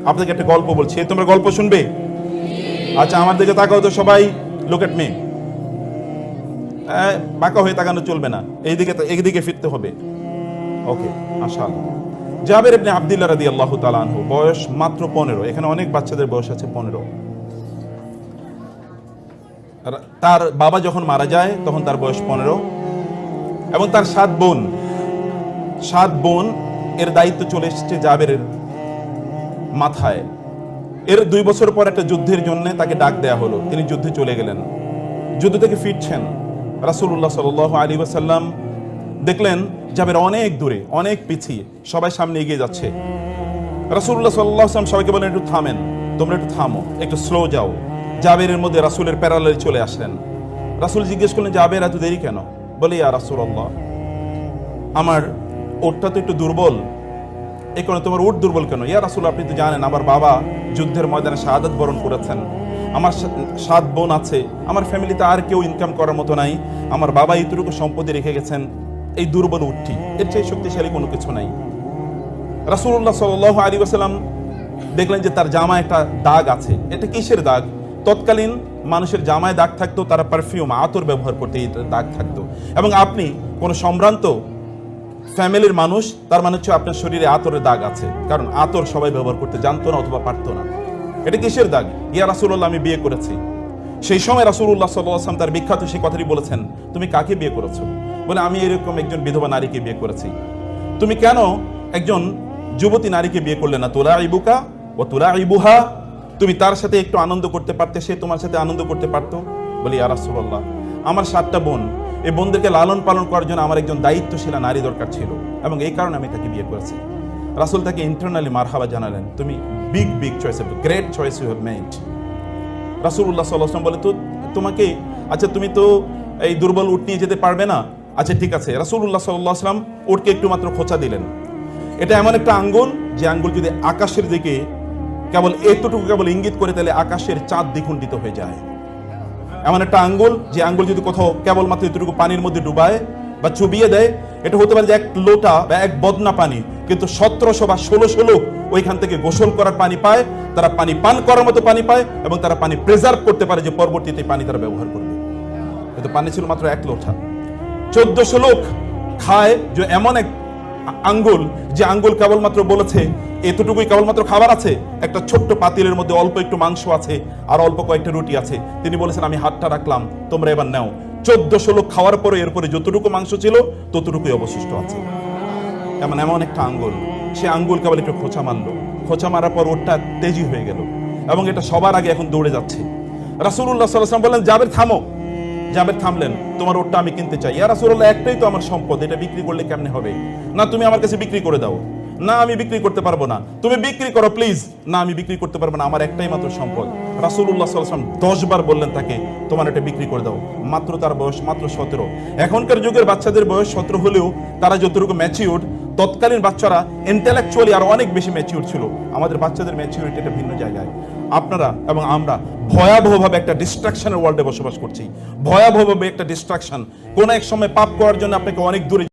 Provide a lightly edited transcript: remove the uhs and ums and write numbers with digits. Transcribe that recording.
আপনাকে একটা গল্প বলছি, তোমরা গল্প শুনবে? আচ্ছা, আমার দিকে তাকাও তো সবাই, লুক এট মি। বাঁকা হয়ে তাকানো চলবে না, এইদিকে ফিরতে হবে। ওকে, মাশাআল্লাহ। জাবের ইবনে আব্দুল্লাহ রাদিয়াল্লাহু তাআলা আনহু, বয়স মাত্র 15। এখানে অনেক বাচ্চাদের বয়স আছে 15। তার বাবা যখন মারা যায় তখন তার বয়স 15, এবং তার 7 বোন এর দায়িত্ব চলে এসেছে জাবেরের মাথায়। এর 2 বছর পর একটা যুদ্ধের জন্য তাকে ডাক দেয়া হলো, তিনি যুদ্ধে চলে গেলেন। যুদ্ধ থেকে ফিরছেন, রাসূলুল্লাহ সাল্লাল্লাহু আলাইহি ওয়াসাল্লাম দেখলেন জাবের অনেক দূরে, অনেক পিছিয়ে, সবাই সামনে এগিয়ে যাচ্ছে। রাসূলুল্লাহ সাল্লাল্লাহু আলাইহি ওয়াসাল্লাম সবাইকে বলেন, একটু থামেন, তোমরা একটু থামো, একটু স্লো যাও। জাবেরের মধ্যে রাসূলের প্যারালালে চলে আসলেন। রাসূল জিজ্ঞেস করলেন, জাবের এত দেরি কেন? বলে, ইয়া রাসূলুল্লাহ, আমার ওটটা তো একটু দুর্বল। এই কারণে। তোমার উট দুর্বল কেন? ইয়া রাসূল, আপনি তো জানেন আমার বাবা যুদ্ধের ময়দানে শাহাদাত বরণ করেছেন, আমার 7 বোন আছে, আমার ফ্যামিলিতে আর কেউ ইনকাম করার মতো নাই, আমার বাবা এইটুকু সম্পত্তি রেখে গেছেন, এই দুর্বল উটটি, এর চেয়ে শক্তিশালী কোনো কিছু নাই। রাসূলুল্লাহ সাল্লাল্লাহু আলাইহি ওয়াসাল্লাম দেখলেন যে তার জামায় একটা দাগ আছে। এটা কিসের দাগ? তৎকালীন মানুষের জামায় দাগ থাকতো, তারা পারফিউম, আতর ব্যবহার করতে এই দাগ থাকতো। এবং আপনি কোন সম্ভ্রান্ত ফ্যামিলির মানুষ, তার মানে হচ্ছে আপনার শরীরে আতরের দাগ আছে, কারণ আতর সবাই ব্যবহার করতে জানতো না অথবা পারতো না। এটা কিসের দাগ? ইয়া রাসূলুল্লাহ, আমি বিয়ে করেছি। সেই সময় রাসূলুল্লাহ সাল্লাল্লাহু আলাইহি ওয়াসাল্লাম তার বিখ্যাত সেই কথাটি বলেছেন, তুমি কাকে বিয়ে করেছো? বলে, আমি এরকম একজন বিধবা নারীকে বিয়ে করেছি। তুমি কেন একজন যুবতী নারীকে বিয়ে করলে না? তুলাইবুকা ওয়া তুলাইবুহা, তুমি তার সাথে একটু আনন্দ করতে পারতে, সে তোমার সাথে আনন্দ করতে পারতো। বলি, ইয়া রাসূলুল্লাহ, আমার 7টা বোন, এই বোনদেরকে লালন পালন করার জন্য আমার একজন দায়িত্বশীলা নারী দরকার ছিল, এবং এই কারণে আমি তাকে বিয়ে করেছি। রাসূল তাকে ইন্টারনালি মারহাবা জানালেন, তুমি big choice, great choice you have made. রাসূলুল্লাহ সাল্লাল্লাহু আলাইহি ওয়াসাল্লাম বলে, তো তোমাকে, আচ্ছা তুমি তো এই দুর্বল উট নিয়ে যেতে পারবে না, আচ্ছা ঠিক আছে। রাসূলুল্লাহ সাল্লাল্লাহু আলাইহি ওয়াসাল্লাম উটকে একটু মাত্র খোঁচা দিলেন। এটা এমন একটা আঙ্গুল, যে আঙ্গুল যদি আকাশের দিকে কেবল এতটুকু কেবল ইঙ্গিত করে, তাহলে আকাশের চাঁদ দ্বিখণ্ডিত হয়ে যায়। এমন একটা আঙ্গুল, যে আঙ্গুল যদি কোথাও কেবলমাত্র এতটুকু পানির মধ্যে ডুবায় বা চুবিয়ে দেয়, এটা হতে পারে যে 1 লোটা বা 1 বদনা পানি, কিন্তু 1700 বা 1600 লোক ওইখান থেকে গোসল করার পানি পায়, তারা পানি পান করার মতো পানি পায়, এবং তারা পানি প্রিজার্ভ করতে পারে যে পরবর্তীতে পানি তারা ব্যবহার করবে। কিন্তু পানি ছিল মাত্র 1 লোটা। 1400 লোক খায় যে এমন এক আঙ্গুল, যে আঙ্গুল কেবলমাত্র বলেছে এতটুকুই কেবলমাত্র খাবার আছে, একটা ছোট্ট পাতিলের মধ্যে অল্প একটু মাংস আছে আর অল্প কয়েকটা রুটি আছে। তিনি বলেছেন, আমি হাতটা রাখলাম, তোমরা এবার নাও। 1400 লোক খাওয়ার পরে এরপরে যতটুকু মাংস ছিল ততটুকুই অবশিষ্ট আছে। এমন একটা আঙ্গুল, সে আঙ্গুল কেবল একটু খোঁচা মারলো, খোঁচা মারার পর ওটা তেজি হয়ে গেল, এবং এটা সবার আগে এখন দৌড়ে যাচ্ছে। রাসূলুল্লাহ সাল্লাল্লাহু আলাইহি ওয়াসাল্লাম বললেন, জাবের থামো। জাবের থামলেন, তোমার ওটটা আমি কিনতে চাই। ইয়া রাসূলুল্লাহ, একটাই তো আমার সম্পদ, এটা বিক্রি করলে কেমনে হবে? না, তুমি আমার কাছে বিক্রি করে দাও। না, আমি বিক্রি করতে পারবো না। তুমি বিক্রি করো প্লিজ। না, আমি বিক্রি করতে পারবো না, আমার একটাই মাত্র সম্পদ। রাসূলুল্লাহ সাল্লাল্লাহু আলাইহি ওয়াসাল্লাম 10 বার বললেন তাকে, তোমার এটা বিক্রি করে দাও। মাত্র তার বয়স মাত্র 17। এখনকার যুগের বাচ্চাদের বয়স 17 হলেও তারা যতটুকু ম্যাচিউরড, তৎকালীন বাচ্চারা ইন্টেলেকচুয়ালি আর অনেক বেশি ম্যাচিউর ছিল। আমাদের বাচ্চাদের ম্যাচিউরিটি একটা ভিন্ন জায়গায়। আপনারা এবং আমরা ভয়াবহভাবে একটা ডিস্ট্রাকশনের ওয়ার্ল্ডে বসবাস করছি, ভয়াবহভাবে একটা ডিস্ট্রাকশন। কোন এক সময় পাপ করার জন্য আপনাকে অনেক দূরে